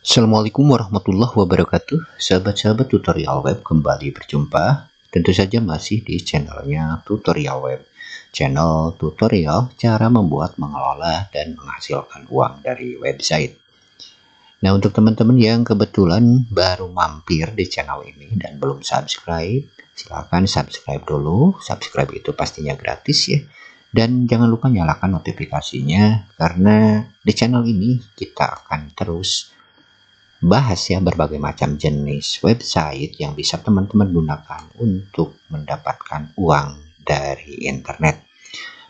Assalamualaikum warahmatullahi wabarakatuh. Sahabat-sahabat tutorial web, kembali berjumpa. Tentu saja masih di channelnya Tutorial Web, channel tutorial cara membuat, mengelola, dan menghasilkan uang dari website. Nah, untuk teman-teman yang kebetulan baru mampir di channel ini dan belum subscribe, silahkan subscribe dulu. Subscribe itu pastinya gratis ya. Dan jangan lupa nyalakan notifikasinya, karena di channel ini kita akan terus bahas ya berbagai macam jenis website yang bisa teman-teman gunakan untuk mendapatkan uang dari internet,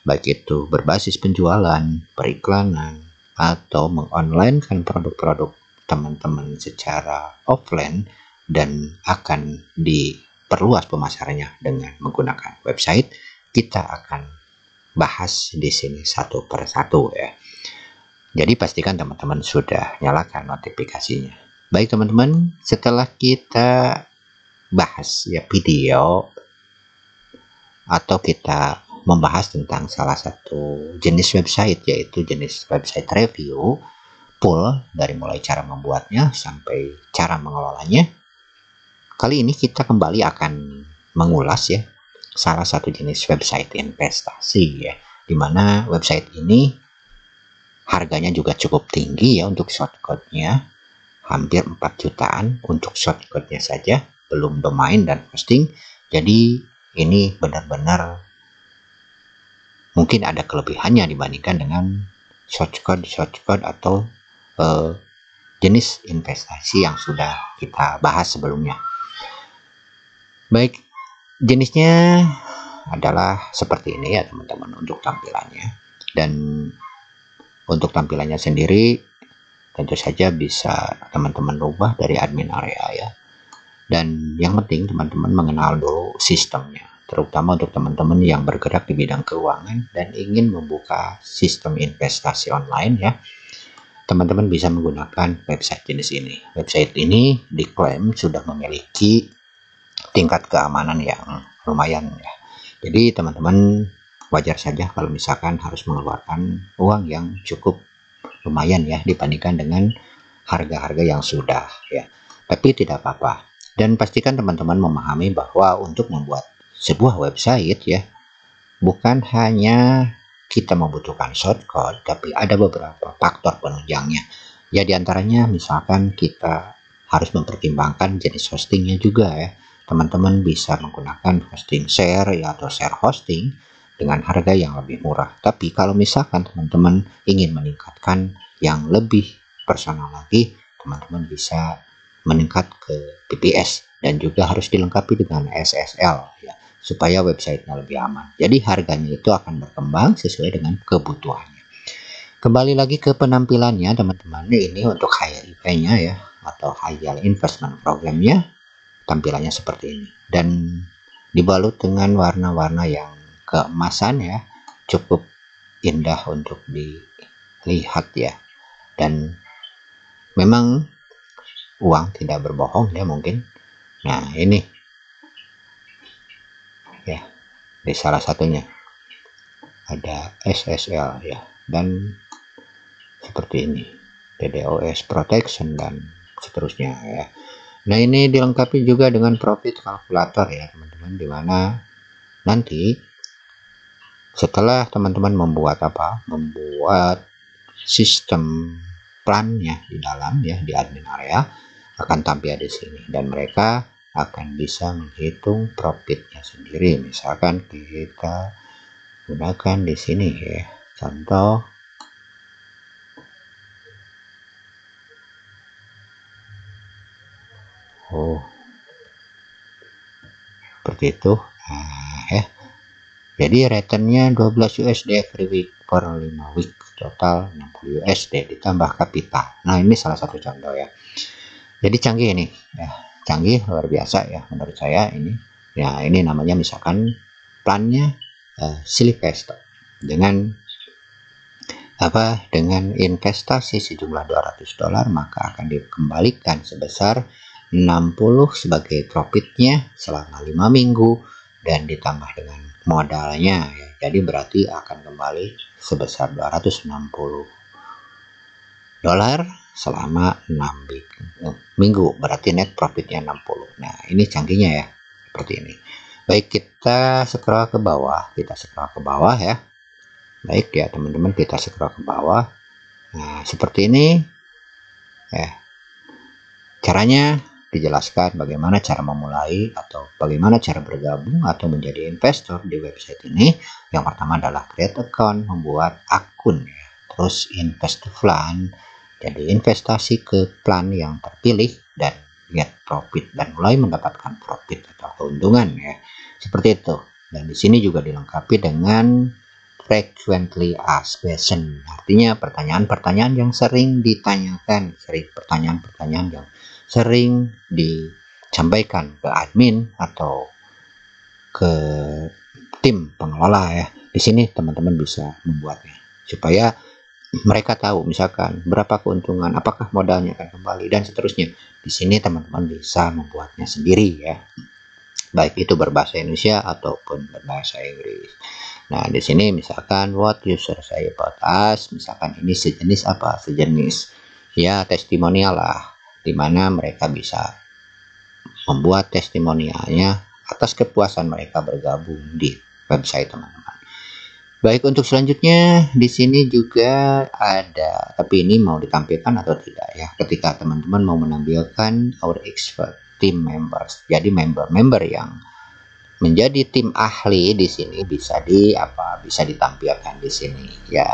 baik itu berbasis penjualan, periklanan, atau mengonlinekan produk-produk teman-teman secara offline dan akan diperluas pemasarannya dengan menggunakan website. Kita akan bahas di sini satu persatu ya. Jadi pastikan teman-teman sudah nyalakan notifikasinya. Baik teman-teman, setelah kita bahas ya video atau kita membahas tentang salah satu jenis website, yaitu jenis website review full dari mulai cara membuatnya sampai cara mengelolanya. Kali ini kita kembali akan mengulas ya salah satu jenis website investasi ya, dimana website ini harganya juga cukup tinggi ya untuk shortcode-nya, hampir 4 jutaan untuk shortcode-nya saja, belum domain dan hosting. Jadi ini benar-benar mungkin ada kelebihannya dibandingkan dengan shortcode atau jenis investasi yang sudah kita bahas sebelumnya. Baik, jenisnya adalah seperti ini ya teman-teman untuk tampilannya. Dan untuk tampilannya sendiri tentu saja bisa teman-teman rubah dari admin area ya. Dan yang penting teman-teman mengenal dulu sistemnya, terutama untuk teman-teman yang bergerak di bidang keuangan dan ingin membuka sistem investasi online ya. Teman-teman bisa menggunakan website jenis ini. Website ini diklaim sudah memiliki tingkat keamanan yang lumayan ya. Jadi teman-teman wajar saja kalau misalkan harus mengeluarkan uang yang cukup lumayan ya dibandingkan dengan harga-harga yang sudah ya. Tapi tidak apa-apa. Dan pastikan teman-teman memahami bahwa untuk membuat sebuah website ya, bukan hanya kita membutuhkan shortcode, tapi ada beberapa faktor penunjangnya. Ya diantaranya misalkan kita harus mempertimbangkan jenis hostingnya juga ya. Teman-teman bisa menggunakan hosting share ya, atau share hosting dengan harga yang lebih murah. Tapi kalau misalkan teman-teman ingin meningkatkan yang lebih personal lagi, teman-teman bisa meningkat ke PPS dan juga harus dilengkapi dengan SSL ya, supaya websitenya lebih aman. Jadi harganya itu akan berkembang sesuai dengan kebutuhannya. Kembali lagi ke penampilannya teman-teman, ini untuk HIP-nya ya, atau High Yield Investment Program-nya, tampilannya seperti ini dan dibalut dengan warna-warna yang keemasan ya, cukup indah untuk dilihat ya. Dan memang uang tidak berbohong ya mungkin. Nah ini ya, di salah satunya ada SSL ya, dan seperti ini DDoS protection dan seterusnya ya. Nah ini dilengkapi juga dengan profit calculator ya teman-teman, dimana nanti setelah teman-teman membuat sistem plannya di dalam ya, di admin area akan tampil di sini dan mereka akan bisa menghitung profitnya sendiri. Misalkan kita gunakan di sini ya, contoh seperti itu. Nah ya, jadi returnnya 12 USD every week per 5 week, total 60 USD ditambah kapital. Nah ini salah satu contoh ya. Jadi canggih ini ya, canggih luar biasa ya menurut saya ini ya. Ini namanya misalkan plannya Silvestre dengan dengan investasi sejumlah $200, maka akan dikembalikan sebesar 60 sebagai profitnya selama 5 minggu dan ditambah dengan modalnya ya. Jadi berarti akan kembali sebesar $260 selama 6 minggu, berarti net profitnya 60. Nah, ini canggihnya ya, seperti ini. Baik, kita scroll ke bawah, ya. Baik ya teman-teman, kita scroll ke bawah. Nah, seperti ini ya. Caranya dijelaskan bagaimana cara memulai atau bagaimana cara bergabung atau menjadi investor di website ini. Yang pertama adalah create account, membuat akun ya. Terus invest to plan, jadi investasi ke plan yang terpilih dan get profit dan mulai mendapatkan profit atau keuntungan ya. Seperti itu. Dan di sini juga dilengkapi dengan frequently asked question, artinya pertanyaan-pertanyaan yang sering ditanyakan, pertanyaan-pertanyaan yang sering disampaikan ke admin atau ke tim pengelola ya. Di sini teman-teman bisa membuatnya supaya mereka tahu misalkan berapa keuntungan, apakah modalnya akan kembali dan seterusnya. Di sini teman-teman bisa membuatnya sendiri ya. Baik itu berbahasa Indonesia ataupun berbahasa Inggris. Nah, di sini misalkan what user say about us, misalkan ini sejenis apa? Sejenis ya testimonial lah, dimana mereka bisa membuat testimonialnya atas kepuasan mereka bergabung di website teman-teman. Baik, untuk selanjutnya di sini juga ada, tapi ini mau ditampilkan atau tidak ya, ketika teman-teman mau menampilkan our expert team members. Jadi member-member yang menjadi tim ahli di sini bisa ditampilkan di sini ya.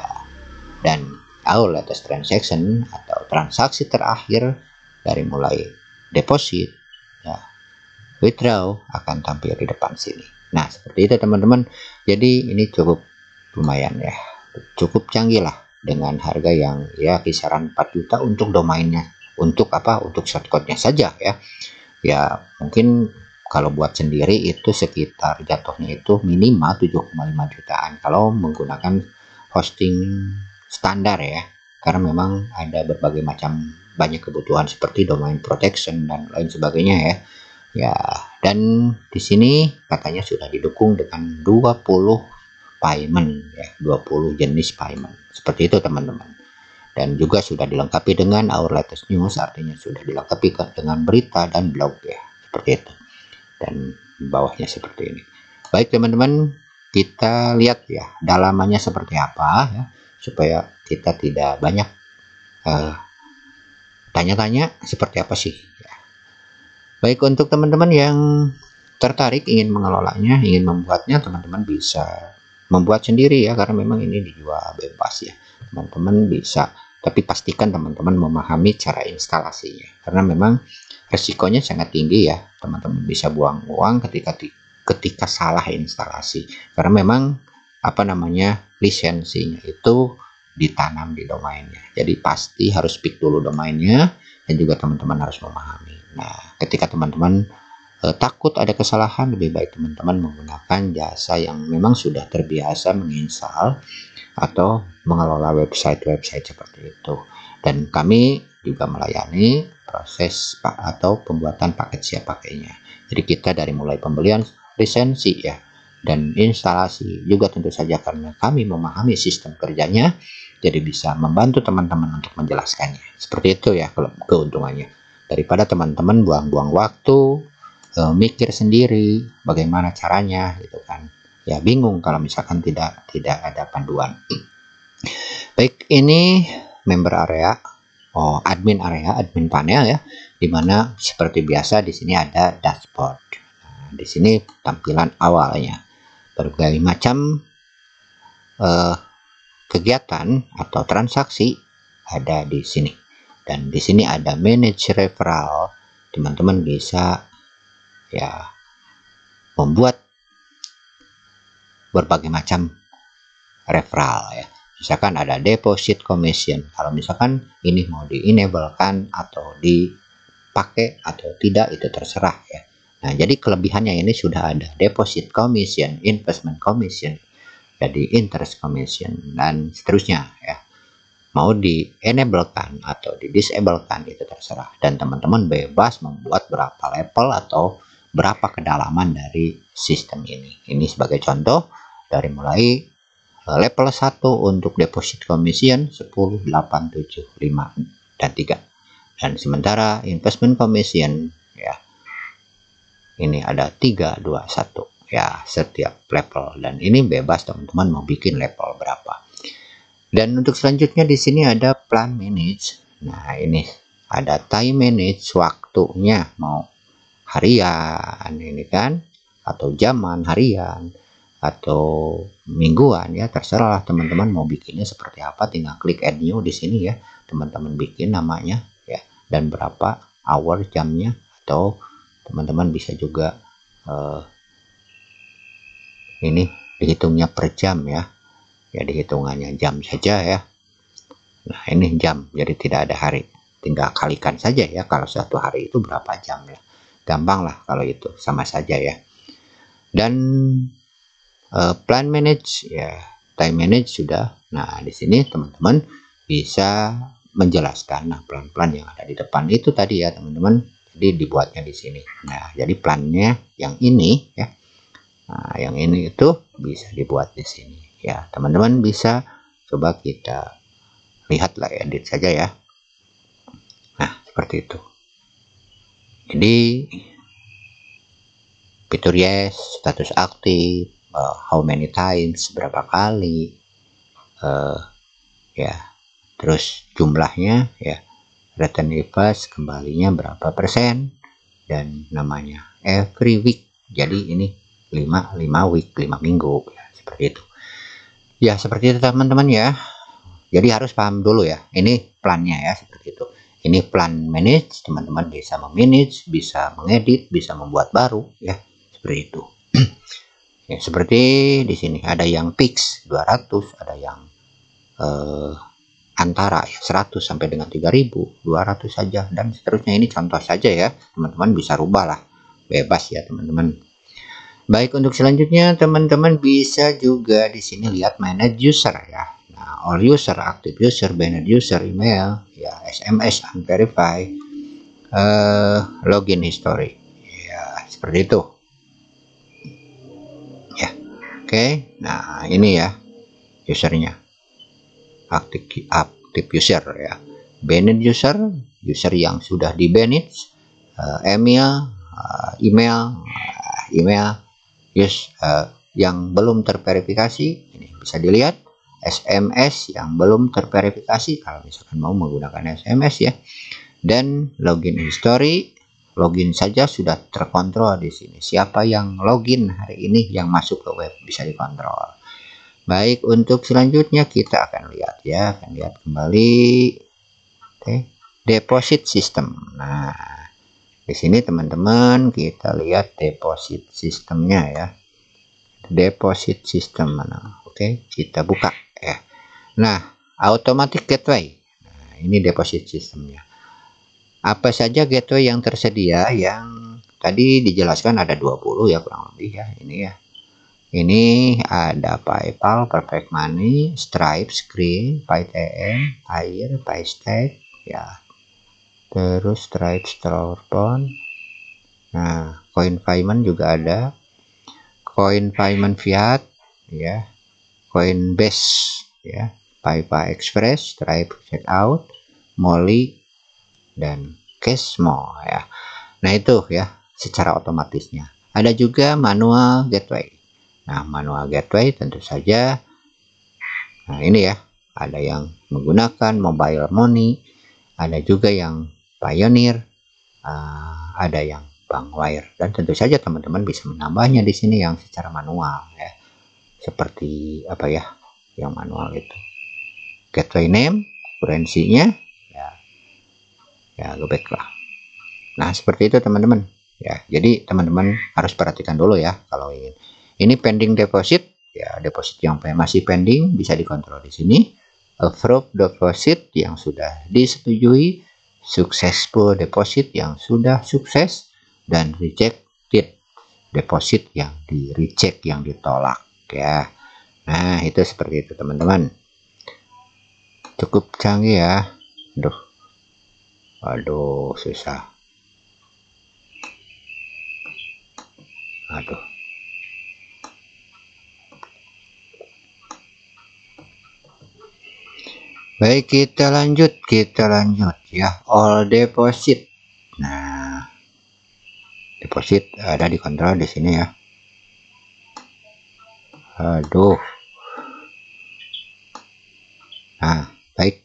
Dan our latest transaction atau transaksi terakhir dari mulai deposit ya, withdraw akan tampil di depan sini. Nah, seperti itu teman-teman. Jadi ini cukup lumayan ya, cukup canggih lah dengan harga yang ya kisaran 4 juta untuk domainnya, untuk shortcode-nya saja ya. Ya mungkin kalau buat sendiri itu sekitar jatuhnya itu minimal 7,5 jutaan kalau menggunakan hosting standar ya, karena memang ada berbagai macam banyak kebutuhan seperti domain protection dan lain sebagainya ya. Ya, dan di sini katanya sudah didukung dengan 20 payment ya, 20 jenis payment. Seperti itu teman-teman. Dan juga sudah dilengkapi dengan our latest news, artinya sudah dilengkapi dengan berita dan blog ya, seperti itu. Dan bawahnya seperti ini. Baik teman-teman, kita lihat ya dalamannya seperti apa ya, supaya kita tidak banyak tanya-tanya seperti apa sih ya. Baik, untuk teman-teman yang tertarik ingin mengelolanya, ingin membuatnya, teman-teman bisa membuat sendiri ya, karena memang ini dijual bebas ya, teman-teman bisa. Tapi pastikan teman-teman memahami cara instalasinya, karena memang resikonya sangat tinggi ya, teman-teman bisa buang uang ketika salah instalasi, karena memang lisensinya itu ditanam di domainnya. Jadi pasti harus pick dulu domainnya, dan juga teman-teman harus memahami. Nah, ketika teman-teman takut ada kesalahan, lebih baik teman-teman menggunakan jasa yang memang sudah terbiasa menginstal atau mengelola website-website seperti itu. Dan kami juga melayani proses atau pembuatan paket siap pakainya. Jadi kita dari mulai pembelian lisensi ya, dan instalasi juga tentu saja, karena kami memahami sistem kerjanya, jadi bisa membantu teman-teman untuk menjelaskannya. Seperti itu ya keuntungannya, daripada teman-teman buang-buang waktu mikir sendiri bagaimana caranya gitu kan ya, bingung kalau misalkan tidak ada panduan. Baik, ini member area, admin area, admin panel ya, dimana seperti biasa di sini ada dashboard. Nah, di sini tampilan awalnya berbagai macam kegiatan atau transaksi ada di sini, dan di sini ada manage referral. Teman-teman bisa ya membuat berbagai macam referral ya. Misalkan ada deposit commission, kalau misalkan ini mau di-enablekan atau dipakai atau tidak itu terserah ya. Nah, jadi kelebihannya ini sudah ada deposit commission, investment commission, jadi interest commission dan seterusnya ya. Mau di-enablekan atau di-disablekan itu terserah, dan teman-teman bebas membuat berapa level atau berapa kedalaman dari sistem ini. Ini sebagai contoh, dari mulai level 1 untuk deposit commission 10.875 dan 3. Dan sementara investment commission ya, ini ada 3, 2, 1 ya, setiap level, dan ini bebas teman-teman mau bikin level berapa. Dan untuk selanjutnya di sini ada plan manage. Nah, ini ada time manage, waktunya mau harian ini kan, atau zaman harian atau mingguan ya, terserah teman-teman mau bikinnya seperti apa, tinggal klik add new di sini ya. Teman-teman bikin namanya ya, dan berapa hour jamnya, atau teman-teman bisa juga ini dihitungnya per jam ya. Ya dihitungannya jam saja ya. Nah, ini jam, jadi tidak ada hari. Tinggal kalikan saja ya, kalau satu hari itu berapa jam ya. Gampang lah kalau itu, sama saja ya. Dan plan manage ya, time manage sudah. Nah, di sini teman-teman bisa menjelaskan. Nah, plan-plan yang ada di depan itu tadi ya teman-teman. Jadi dibuatnya di sini. Nah, jadi plannya yang ini ya. Nah, yang ini itu bisa dibuat di sini ya. Teman-teman bisa coba kita lihatlah, edit saja ya. Nah, seperti itu. Jadi fitur yes, status aktif, how many times, berapa kali, ya, terus jumlahnya ya, return request kembalinya berapa persen, dan namanya every week. Jadi ini 5 week, 5 minggu ya, seperti itu. Ya, seperti itu teman-teman ya. Jadi harus paham dulu ya, ini plannya ya, seperti itu. Ini plan manage, teman-teman bisa memanage, bisa mengedit, bisa membuat baru ya, seperti itu. Ya, seperti di sini ada yang fix 200, ada yang antara ya 100 sampai dengan 3000, 200 saja, dan seterusnya. Ini contoh saja ya, teman-teman bisa rubah lah, bebas ya teman-teman. Baik, untuk selanjutnya teman-teman bisa juga di sini lihat manage user ya. Nah, all user, active user, banned user, email ya, SMS unverified, login history ya, seperti itu ya. Oke, nah ini ya usernya, active user ya, banned user, user yang sudah di banned, email, email yang belum terverifikasi, ini bisa dilihat. SMS yang belum terverifikasi kalau misalkan mau menggunakan SMS ya. Dan login history, login saja sudah terkontrol di sini. Siapa yang login hari ini yang masuk ke web bisa dikontrol. Baik, untuk selanjutnya kita akan lihat ya, akan lihat kembali deposit system. Nah, di sini teman-teman kita lihat deposit sistemnya ya. Deposit system mana? Oke, kita buka ya. Nah, automatic gateway. Nah, ini deposit sistemnya. Apa saja gateway yang tersedia, yang tadi dijelaskan ada 20 ya kurang lebih ya, ini ya. Ini ada PayPal, Perfect Money, Stripe, Skrill, PayTM, Air, Paystack ya. Terus Stripe, Storefront. Nah, Coin Payment juga ada. Coin Payment Fiat ya, Coinbase ya, PayPal Express, Stripe Checkout, Molly, dan Cashmo ya. Nah, itu ya secara otomatisnya. Ada juga manual gateway. Nah, manual gateway tentu saja, nah ini ya, ada yang menggunakan mobile money, ada juga yang Pioneer, ada yang bank wire, dan tentu saja teman-teman bisa menambahnya di sini yang secara manual ya. Seperti apa ya yang manual itu, gateway name, kurensinya ya, ya go back lah. Nah, seperti itu teman-teman ya. Jadi teman-teman harus perhatikan dulu ya kalau ingin. Ini pending deposit ya, deposit yang masih pending bisa dikontrol di sini. Approve deposit yang sudah disetujui, successful deposit yang sudah sukses, dan rejected deposit yang di reject, yang ditolak ya. Nah, itu seperti itu teman-teman. Cukup canggih ya. Aduh susah. Aduh. Baik, kita lanjut ya. All deposit. Nah, deposit ada dikontrol di sini ya. Aduh. Nah, baik.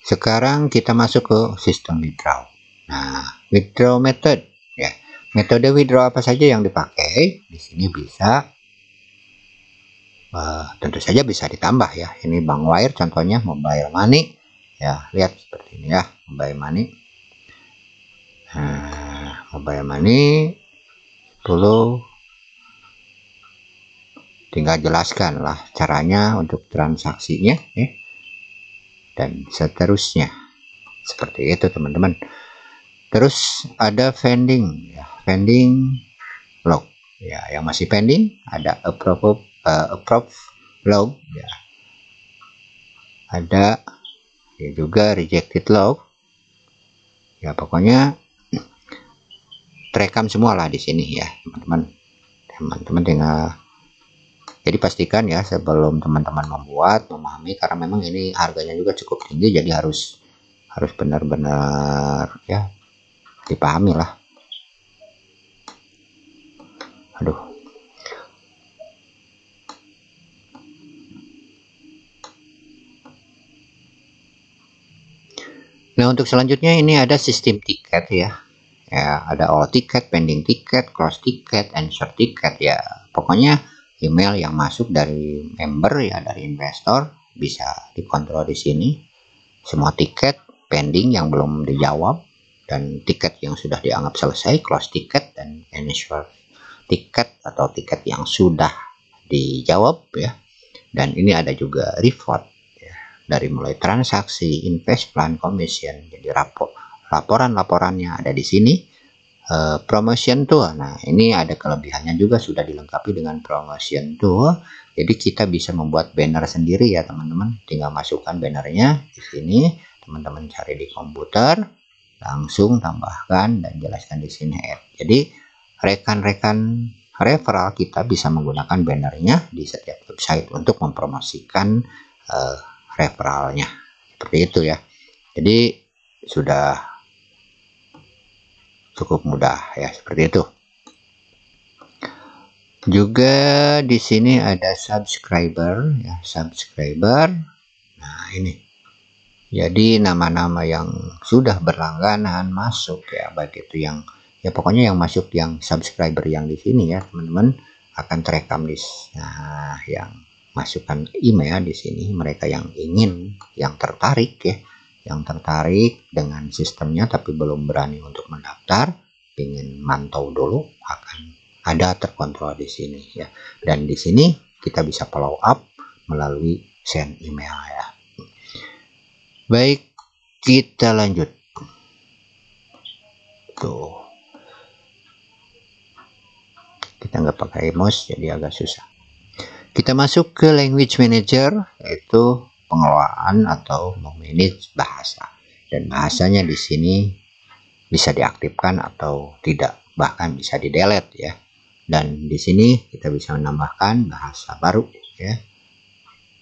Sekarang kita masuk ke sistem withdraw. Nah, withdraw method ya. Metode withdraw apa saja yang dipakai? Di sini bisa tentu saja bisa ditambah ya. Ini bank wire contohnya, mobile money. Ya, lihat seperti ini ya, mobile money. Nah, mobile money dulu tinggal jelaskan lah caranya untuk transaksinya ya. Dan seterusnya. Seperti itu teman-teman. Terus ada pending ya, pending log ya, yang masih pending ada approve log ya, ada ya juga rejected log ya, pokoknya terekam semua lah di sini ya teman-teman tinggal, jadi pastikan ya sebelum teman-teman memahami, karena memang ini harganya juga cukup tinggi, jadi harus benar-benar ya dipahami lah. Aduh. Nah, untuk selanjutnya ini ada sistem tiket ya. Ya, ada all ticket, pending ticket, close ticket, answer ticket ya. Pokoknya email yang masuk dari member ya, dari investor bisa dikontrol di sini. Semua tiket pending yang belum dijawab, dan tiket yang sudah dianggap selesai, close ticket, dan answer tiket atau tiket yang sudah dijawab ya. Dan ini ada juga reward ya, dari mulai transaksi, invest plan, commission. Jadi laporan-laporannya ada di sini. Promotion tool, nah ini ada kelebihannya juga, sudah dilengkapi dengan promotion tool, jadi kita bisa membuat banner sendiri ya teman-teman. Tinggal masukkan bannernya di sini, teman-teman cari di komputer, langsung tambahkan dan jelaskan di sini add. Jadi rekan-rekan referral kita bisa menggunakan bannernya di setiap website untuk mempromosikan referralnya, seperti itu ya. Jadi sudah cukup mudah ya, seperti itu. Juga di sini ada subscriber ya, subscriber. Nah, ini. Jadi nama-nama yang sudah berlangganan masuk ya, baik itu yang ya pokoknya yang masuk, yang subscriber yang di sini ya, teman-teman akan terekam di yang masukkan email di sini, mereka yang ingin, yang tertarik ya, yang tertarik dengan sistemnya tapi belum berani untuk mendaftar, ingin mantau dulu, akan ada terkontrol di sini ya. Dan di sini kita bisa follow up melalui send email ya. Baik, kita lanjut. Tuh, kita nggak pakai mouse jadi agak susah. Kita masuk ke language manager, yaitu pengelolaan atau memanage bahasa, dan bahasanya di sini bisa diaktifkan atau tidak, bahkan bisa di delete ya. Dan di sini kita bisa menambahkan bahasa baru ya,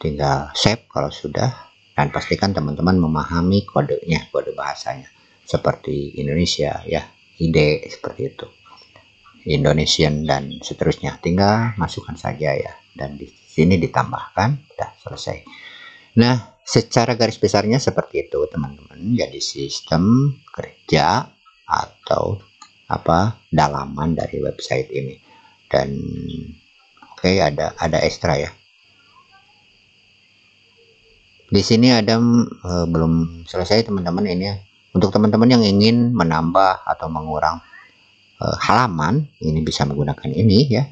tinggal save kalau sudah, dan pastikan teman-teman memahami kodenya, kode bahasanya seperti Indonesia ya, ID seperti itu, Indonesian dan seterusnya, tinggal masukkan saja ya, dan di sini ditambahkan, udah selesai. Nah, secara garis besarnya seperti itu teman-teman. Jadi sistem kerja atau dalaman dari website ini. Dan oke, ada ekstra ya. Di sini ada belum selesai teman-teman ini ya. Untuk teman-teman yang ingin menambah atau mengurang halaman, ini bisa menggunakan ini ya.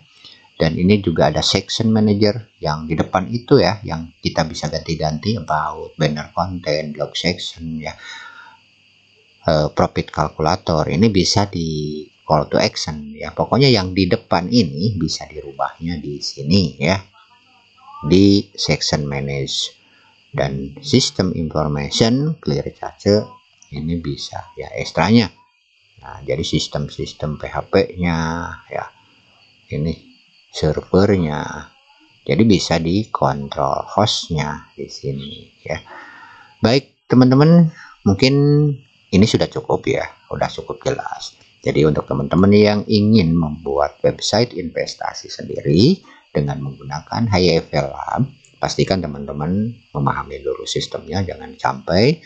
Dan ini juga ada section manager yang di depan itu ya, yang kita bisa ganti-ganti, about, banner content, blog section ya, profit calculator. Ini bisa di call to action ya. Pokoknya yang di depan ini bisa dirubahnya di sini ya, di section manage. Dan system information, clear cache, ini bisa ya ekstranya. Nah, jadi sistem-sistem PHP-nya ya, ini servernya, Jadi bisa dikontrol hostnya di sini ya. Baik teman-teman, mungkin ini sudah cukup ya, sudah cukup jelas. Jadi untuk teman-teman yang ingin membuat website investasi sendiri dengan menggunakan HIFL Lab, pastikan teman-teman memahami dulu sistemnya, jangan sampai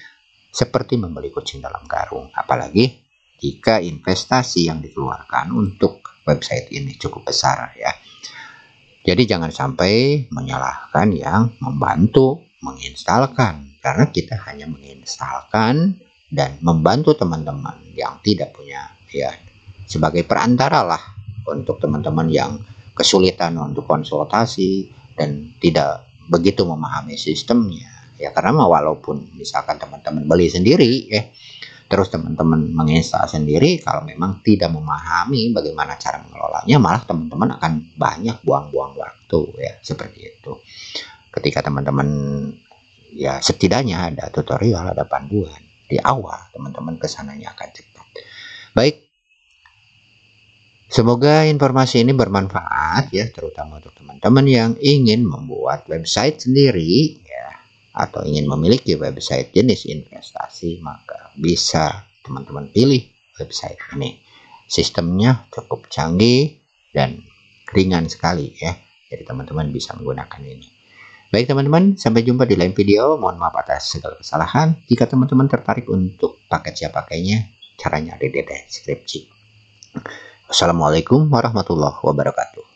seperti membeli kucing dalam karung. Apalagi jika investasi yang dikeluarkan untuk website ini cukup besar ya. Jadi jangan sampai menyalahkan yang membantu menginstalkan, karena kita hanya menginstalkan dan membantu teman-teman yang tidak punya ya, sebagai perantara lah untuk teman-teman yang kesulitan untuk konsultasi dan tidak begitu memahami sistemnya ya. Karena walaupun misalkan teman-teman beli sendiri ya, terus teman-teman menginstal sendiri, kalau memang tidak memahami bagaimana cara mengelolanya, malah teman-teman akan banyak buang-buang waktu ya, seperti itu. Ketika teman-teman ya, setidaknya ada tutorial, ada panduan di awal, teman-teman kesananya akan cepat. Baik, semoga informasi ini bermanfaat ya, terutama untuk teman-teman yang ingin membuat website sendiri ya, atau ingin memiliki website jenis investasi, maka bisa teman-teman pilih website ini. Sistemnya cukup canggih dan ringan sekali ya, jadi teman-teman bisa menggunakan ini. Baik teman-teman, sampai jumpa di lain video. Mohon maaf atas segala kesalahan. Jika teman-teman tertarik untuk paket siap pakainya, caranya ada di deskripsi. Wassalamualaikum warahmatullahi wabarakatuh.